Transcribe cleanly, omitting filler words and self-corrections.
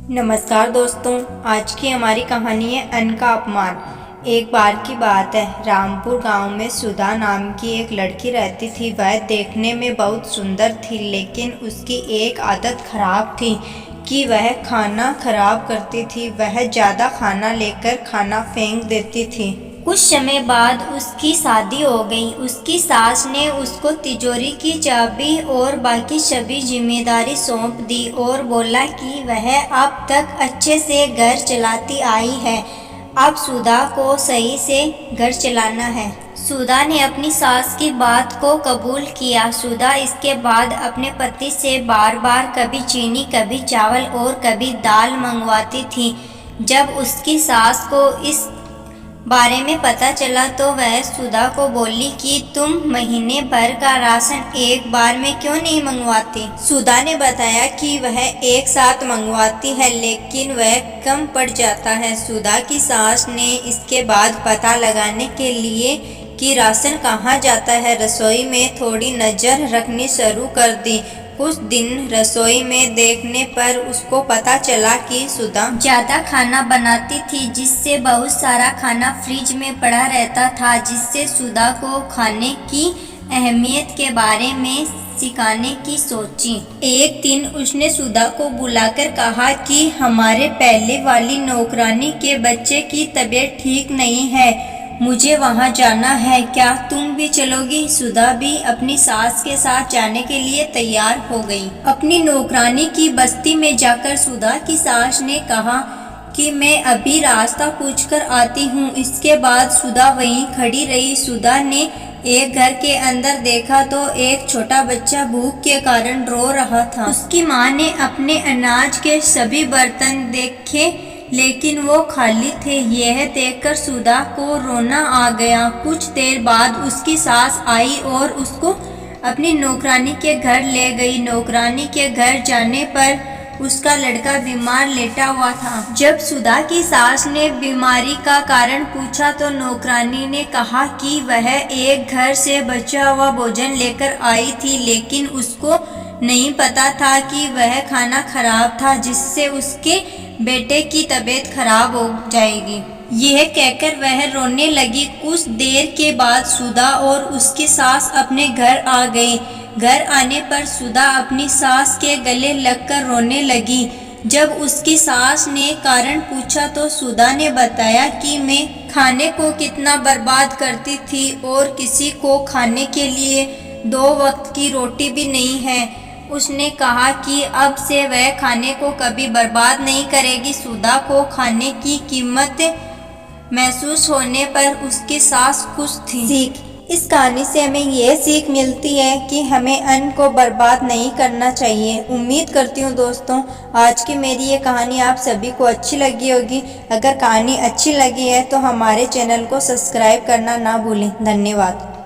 नमस्कार दोस्तों, आज की हमारी कहानी है अन्न का अपमान। एक बार की बात है, रामपुर गांव में सुधा नाम की एक लड़की रहती थी। वह देखने में बहुत सुंदर थी, लेकिन उसकी एक आदत खराब थी कि वह खाना खराब करती थी। वह ज़्यादा खाना लेकर खाना फेंक देती थी। कुछ समय बाद उसकी शादी हो गई। उसकी सास ने उसको तिजोरी की चाबी और बाकी सभी जिम्मेदारी सौंप दी और बोला कि वह अब तक अच्छे से घर चलाती आई है, अब सुधा को सही से घर चलाना है। सुधा ने अपनी सास की बात को कबूल किया। सुधा इसके बाद अपने पति से बार बार कभी चीनी, कभी चावल और कभी दाल मंगवाती थी। जब उसकी सास को इस बारे में पता चला तो वह सुधा को बोली कि तुम महीने भर का राशन एक बार में क्यों नहीं मंगवाती। सुधा ने बताया कि वह एक साथ मंगवाती है, लेकिन वह कम पड़ जाता है। सुधा की सास ने इसके बाद पता लगाने के लिए कि राशन कहाँ जाता है, रसोई में थोड़ी नज़र रखनी शुरू कर दी। कुछ दिन रसोई में देखने पर उसको पता चला कि सुधा ज़्यादा खाना बनाती थी, जिससे बहुत सारा खाना फ्रिज में पड़ा रहता था, जिससे सुधा को खाने की अहमियत के बारे में सिखाने की सोची। एक दिन उसने सुधा को बुलाकर कहा कि हमारे पहले वाली नौकरानी के बच्चे की तबीयत ठीक नहीं है, मुझे वहाँ जाना है, क्या तुम भी चलोगी। सुधा भी अपनी सास के साथ जाने के लिए तैयार हो गई। अपनी नौकरानी की बस्ती में जाकर सुधा की सास ने कहा कि मैं अभी रास्ता पूछकर आती हूँ। इसके बाद सुधा वहीं खड़ी रही। सुधा ने एक घर के अंदर देखा तो एक छोटा बच्चा भूख के कारण रो रहा था। उसकी माँ ने अपने अनाज के सभी बर्तन देखे, लेकिन वो खाली थे। यह देखकर सुधा को रोना आ गया। कुछ देर बाद उसकी सास आई और उसको अपनी नौकरानी के घर ले गई। नौकरानी के घर जाने पर उसका लड़का बीमार लेटा हुआ था। जब सुधा की सास ने बीमारी का कारण पूछा तो नौकरानी ने कहा कि वह एक घर से बचा हुआ भोजन लेकर आई थी, लेकिन उसको नहीं पता था कि वह खाना खराब था, जिससे उसके बेटे की तबीयत खराब हो जाएगी। यह कहकर वह रोने लगी। कुछ देर के बाद सुधा और उसकी सास अपने घर आ गई। घर आने पर सुधा अपनी सास के गले लगकर रोने लगी। जब उसकी सास ने कारण पूछा तो सुधा ने बताया कि मैं खाने को कितना बर्बाद करती थी और किसी को खाने के लिए 2 वक्त की रोटी भी नहीं है। उसने कहा कि अब से वह खाने को कभी बर्बाद नहीं करेगी। सुधा को खाने की कीमत महसूस होने पर उसकी सास खुश थी। सीख, इस कहानी से हमें यह सीख मिलती है कि हमें अन्न को बर्बाद नहीं करना चाहिए। उम्मीद करती हूँ दोस्तों, आज की मेरी ये कहानी आप सभी को अच्छी लगी होगी। अगर कहानी अच्छी लगी है तो हमारे चैनल को सब्सक्राइब करना ना भूलें। धन्यवाद।